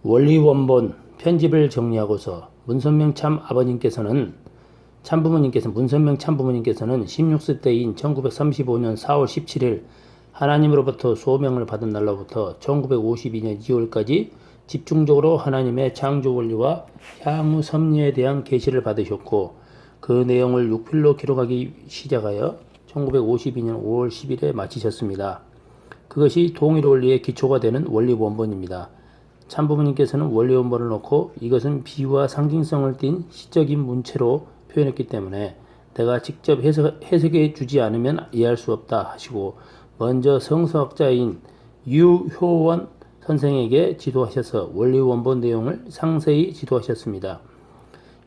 원리원본 편집을 정리하고서 문선명 문선명 참부모님께서는 16세 때인 1935년 4월 17일 하나님으로부터 소명을 받은 날로부터 1952년 2월까지 집중적으로 하나님의 창조 원리와 향후 섭리에 대한 계시를 받으셨고, 그 내용을 6필로 기록하기 시작하여 1952년 5월 10일에 마치셨습니다. 그것이 통일 원리의 기초가 되는 원리 원본입니다. 참부모님께서는 원리 원본을 놓고 이것은 비유와 상징성을 띤 시적인 문체로 표현했기 때문에 내가 직접 해석해 주지 않으면 이해할 수 없다 하시고, 먼저 성서학자인 유효원 선생에게 지도하셔서 원리 원본 내용을 상세히 지도하셨습니다.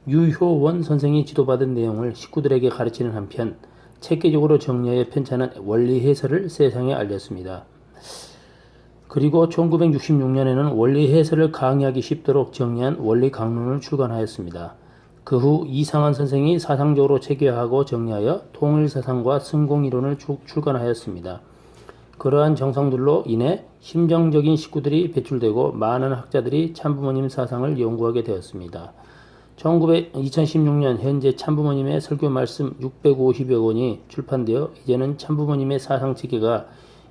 유효원 선생이 지도받은 내용을 식구들에게 가르치는 한편 체계적으로 정리하여 편찬한 원리 해설을 세상에 알렸습니다. 그리고 1966년에는 원리 해설을 강의하기 쉽도록 정리한 원리 강론을 출간하였습니다. 그 후 이상한 선생이 사상적으로 체계화하고 정리하여 통일사상과 성공이론을 출간하였습니다. 그러한 정성들로 인해 심정적인 식구들이 배출되고 많은 학자들이 참부모님 사상을 연구하게 되었습니다. 2016년 현재 참부모님의 설교 말씀 650여 권이 출판되어 이제는 참부모님의 사상체계가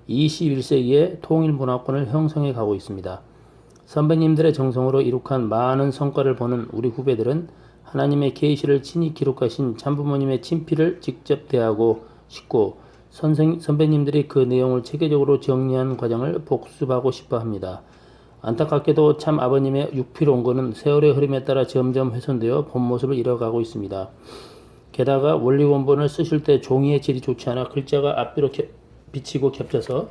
21세기의 통일문화권을 형성해 가고 있습니다. 선배님들의 정성으로 이룩한 많은 성과를 보는 우리 후배들은 하나님의 계시를 친히 기록하신 참부모님의 친필을 직접 대하고 싶고, 선배님들이 그 내용을 체계적으로 정리한 과정을 복습하고 싶어 합니다. 안타깝게도 참 아버님의 6필 원고는 세월의 흐름에 따라 점점 훼손되어 본 모습을 잃어가고 있습니다. 게다가 원리 원본을 쓰실 때 종이의 질이 좋지 않아 글자가 앞뒤로 비치고 겹쳐서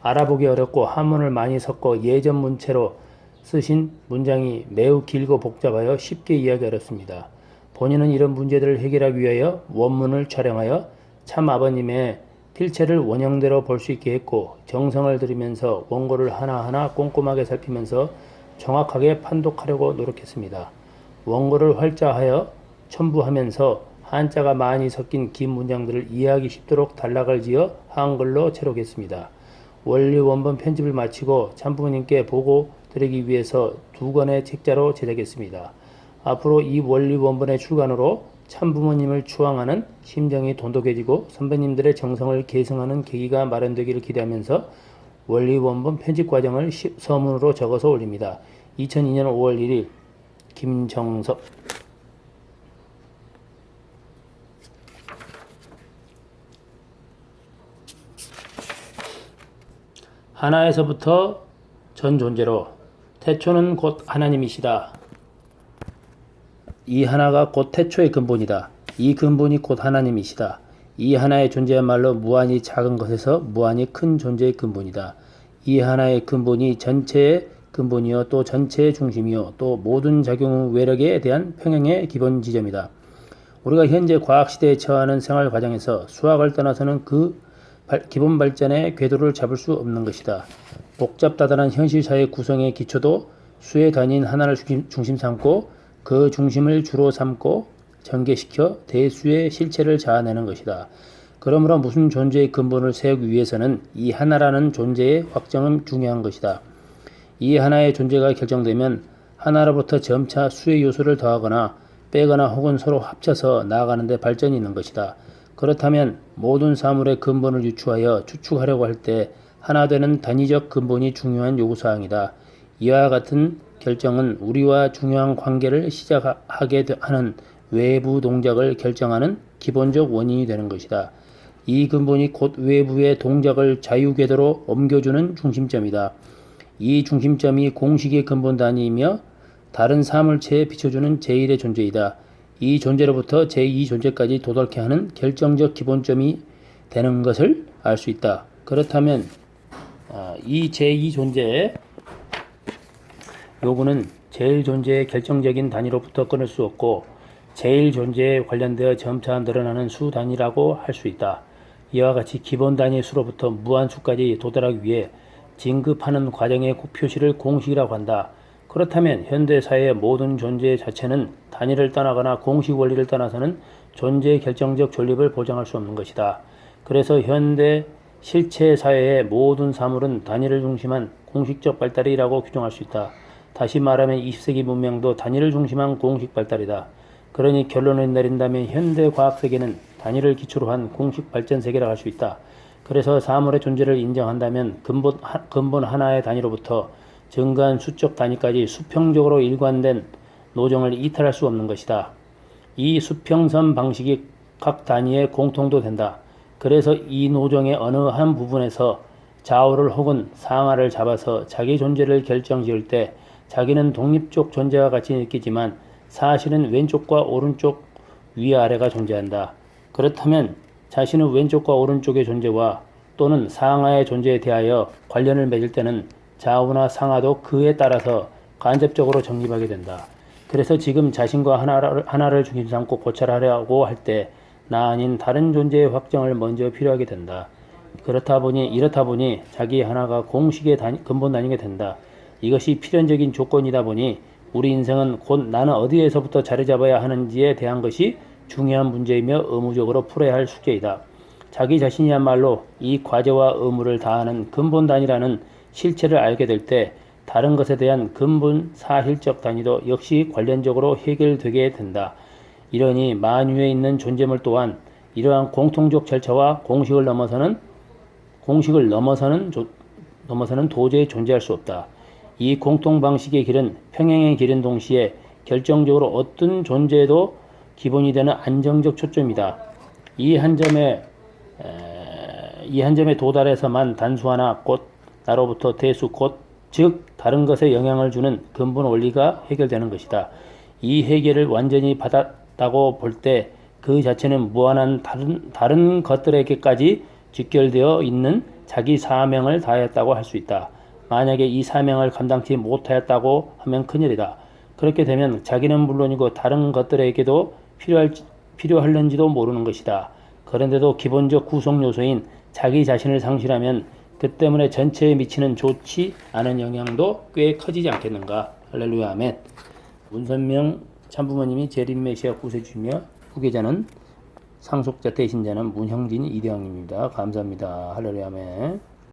알아보기 어렵고 한문을 많이 섞어 예전 문체로 쓰신 문장이 매우 길고 복잡하여 쉽게 이해하기 어렵습니다. 본인은 이런 문제들을 해결하기 위하여 원문을 촬영하여 참 아버님의 필체를 원형대로 볼 수 있게 했고, 정성을 들이면서 원고를 하나하나 꼼꼼하게 살피면서 정확하게 판독하려고 노력했습니다. 원고를 활자하여 첨부하면서 한자가 많이 섞인 긴 문장들을 이해하기 쉽도록 단락을 지어 한글로 채록했습니다. 원리 원본 편집을 마치고 참부모님께 보고 드리기 위해서 2권의 책자로 제작했습니다. 앞으로 이 원리 원본의 출간으로 참부모님을 추앙하는 심정이 돈독해지고 선배님들의 정성을 계승하는 계기가 마련되기를 기대하면서 원리 원본 편집 과정을 서문으로 적어서 올립니다. 2002년 5월 1일 김정섭. 하나에서부터 전 존재로 태초는 곧 하나님이시다. 이 하나가 곧 태초의 근본이다. 이 근본이 곧 하나님이시다. 이 하나의 존재야말로 무한히 작은 것에서 무한히 큰 존재의 근본이다. 이 하나의 근본이 전체의 근본이요 또 전체의 중심이요 또 모든 작용 외력에 대한 평행의 기본 지점이다. 우리가 현재 과학시대에 처하는 생활 과정에서 수학을 떠나서는 그 기본 발전의 궤도를 잡을 수 없는 것이다. 복잡다단한 현실사회 구성의 기초도 수의 단위인 하나를 중심 삼고 그 중심을 주로 삼고 전개시켜 대수의 실체를 자아내는 것이다. 그러므로 무슨 존재의 근본을 세우기 위해서는 이 하나라는 존재의 확정은 중요한 것이다. 이 하나의 존재가 결정되면 하나로부터 점차 수의 요소를 더하거나 빼거나 혹은 서로 합쳐서 나아가는 데 발전이 있는 것이다. 그렇다면 모든 사물의 근본을 유추하여 추측하려고 할 때 하나 되는 단위적 근본이 중요한 요구사항이다. 이와 같은 결정은 우리와 중요한 관계를 시작하게 하는 외부 동작을 결정하는 기본적 원인이 되는 것이다. 이 근본이 곧 외부의 동작을 자유궤도로 옮겨주는 중심점이다. 이 중심점이 공식의 근본 단위이며 다른 사물체에 비춰주는 제1의 존재이다. 이 존재로부터 제2 존재까지 도달케 하는 결정적 기본점이 되는 것을 알 수 있다. 그렇다면 이 제2 존재의 요구는 제1 존재의 결정적인 단위로부터 끊을 수 없고 제1 존재에 관련되어 점차 늘어나는 수 단위라고 할 수 있다. 이와 같이 기본 단위의 수로부터 무한수까지 도달하기 위해 진급하는 과정의 표시를 공식이라고 한다. 그렇다면 현대사회의 모든 존재 자체는 단위를 떠나거나 공식 원리를 떠나서는 존재의 결정적 존립을 보장할 수 없는 것이다. 그래서 현대 실체 사회의 모든 사물은 단위를 중심한 공식적 발달이라고 규정할 수 있다. 다시 말하면 20세기 문명도 단위를 중심한 공식 발달이다. 그러니 결론을 내린다면 현대 과학 세계는 단위를 기초로 한 공식 발전 세계라 할 수 있다. 그래서 사물의 존재를 인정한다면 근본 하나의 단위로부터 증가한 수적 단위까지 수평적으로 일관된 노정을 이탈할 수 없는 것이다. 이 수평선 방식이 각 단위의 공통도 된다. 그래서 이 노정의 어느 한 부분에서 좌우를 혹은 상하를 잡아서 자기 존재를 결정지을 때 자기는 독립적 존재와 같이 느끼지만 사실은 왼쪽과 오른쪽, 위아래가 존재한다. 그렇다면 자신의 왼쪽과 오른쪽의 존재와 또는 상하의 존재에 대하여 관련을 맺을 때는 좌우나 상하도 그에 따라서 간접적으로 정립하게 된다. 그래서 지금 자신과 하나를 중심 삼고 고찰하려고 할 때 나 아닌 다른 존재의 확정을 먼저 필요하게 된다. 이렇다 보니 자기 하나가 공식의 근본 단위가 된다. 이것이 필연적인 조건이다 보니 우리 인생은 곧 나는 어디에서부터 자리 잡아야 하는지에 대한 것이 중요한 문제이며 의무적으로 풀어야 할 숙제이다. 자기 자신이야말로 이 과제와 의무를 다하는 근본 단위라는 실체를 알게 될 때 다른 것에 대한 근본 사실적 단위도 역시 관련적으로 해결되게 된다. 이러니 만유에 있는 존재물 또한 이러한 공통적 절차와 공식을 넘어서는 도저히 존재할 수 없다. 이 공통 방식의 길은 평행의 길인 동시에 결정적으로 어떤 존재에도 기본이 되는 안정적 초점이다. 이 한 점에 도달해서만 단수하나 곧 나로부터 대수 즉 다른 것에 영향을 주는 근본 원리가 해결되는 것이다. 이 해결을 완전히 받았다고 볼 때 그 자체는 무한한 다른 것들에게까지 직결되어 있는 자기 사명을 다했다고 할 수 있다. 만약에 이 사명을 감당치 못하였다고 하면 큰일이다. 그렇게 되면 자기는 물론이고 다른 것들에게도 필요할는지도 모르는 것이다. 그런데도 기본적 구성 요소인 자기 자신을 상실하면 그 때문에 전체에 미치는 좋지 않은 영향도 꽤 커지지 않겠는가. 할렐루야 아멘. 문선명 참부모님이 재림메시아 구세주시며 후계자는 상속자 대신자는 문형진 이대왕입니다. 감사합니다. 할렐루야 아멘.